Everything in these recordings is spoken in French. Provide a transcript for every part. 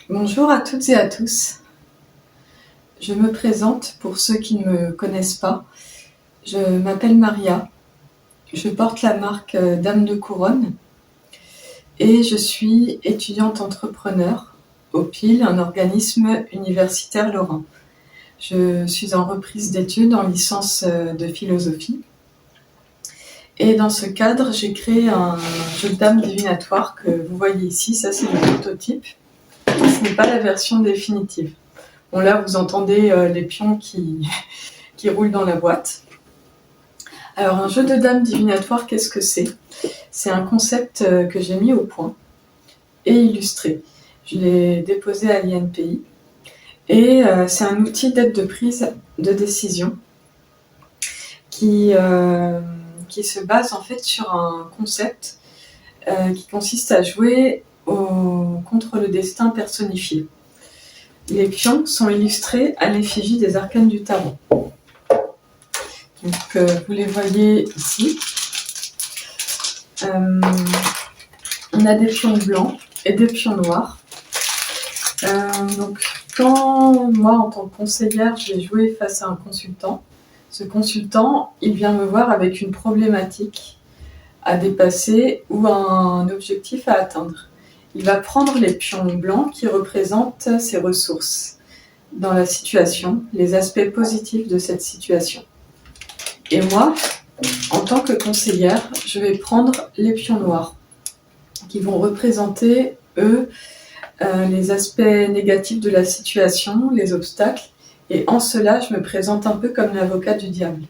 Bonjour à toutes et à tous. Je me présente pour ceux qui ne me connaissent pas. Je m'appelle Maria. Je porte la marque Dame de Couronne et je suis étudiante entrepreneur au PIL, un organisme universitaire lorrain. Je suis en reprise d'études en licence de philosophie. Et dans ce cadre, j'ai créé un jeu de dames divinatoire que vous voyez ici. Ça, c'est le prototype. Ce n'est pas la version définitive. Bon, là, vous entendez les pions qui roulent dans la boîte. Alors, un jeu de dames divinatoire, qu'est-ce que c'est ? C'est un concept que j'ai mis au point et illustré. Je l'ai déposé à l'INPI. Et c'est un outil d'aide de prise de décision qui se base en fait sur un concept qui consiste à jouer contre le destin personnifié. Les pions sont illustrés à l'effigie des arcanes du tarot. Donc, vous les voyez ici. On a des pions blancs et des pions noirs. Donc, quand moi, en tant que conseillère, j'ai joué face à un consultant, ce consultant, il vient me voir avec une problématique à dépasser ou un objectif à atteindre. Il va prendre les pions blancs qui représentent ses ressources dans la situation, les aspects positifs de cette situation. Et moi, en tant que conseillère, je vais prendre les pions noirs qui vont représenter, eux, les aspects négatifs de la situation, les obstacles. Et en cela, je me présente un peu comme l'avocat du diable.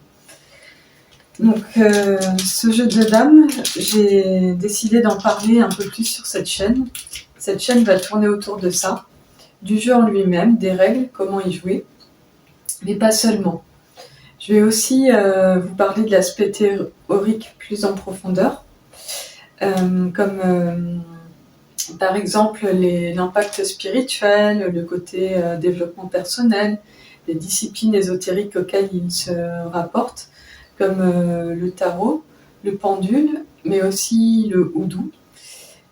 Donc, ce jeu de dames, j'ai décidé d'en parler un peu plus sur cette chaîne. Cette chaîne va tourner autour de ça, du jeu en lui-même, des règles, comment y jouer, mais pas seulement. Je vais aussi vous parler de l'aspect théorique plus en profondeur, comme par exemple l'impact spirituel, le côté développement personnel, les disciplines ésotériques auxquelles il se rapporte, comme le tarot, le pendule, mais aussi le houdou,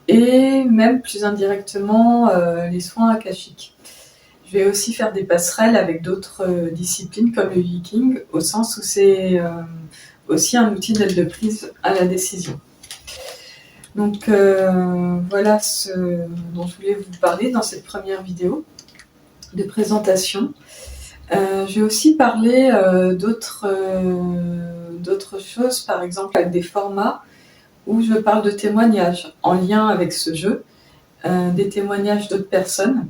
et même plus indirectement les soins akashiques. Je vais aussi faire des passerelles avec d'autres disciplines comme le viking, au sens où c'est aussi un outil d'aide de prise à la décision. Donc voilà ce dont je voulais vous parler dans cette première vidéo de présentation. Je vais aussi parler d'autres choses, par exemple avec des formats où je parle de témoignages en lien avec ce jeu, des témoignages d'autres personnes.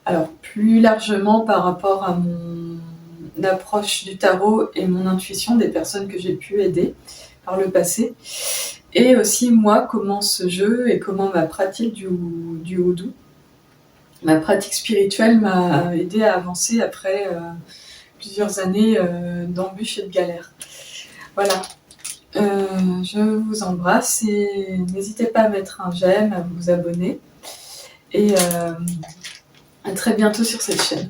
Alors plus largement par rapport à mon approche du tarot et mon intuition des personnes que j'ai pu aider par le passé. Et aussi moi, comment ce jeu et comment ma pratique du houdou, ma pratique spirituelle m'a aidé à avancer après plusieurs années d'embûches et de galères. Voilà, je vous embrasse et n'hésitez pas à mettre un j'aime, à vous abonner et à très bientôt sur cette chaîne.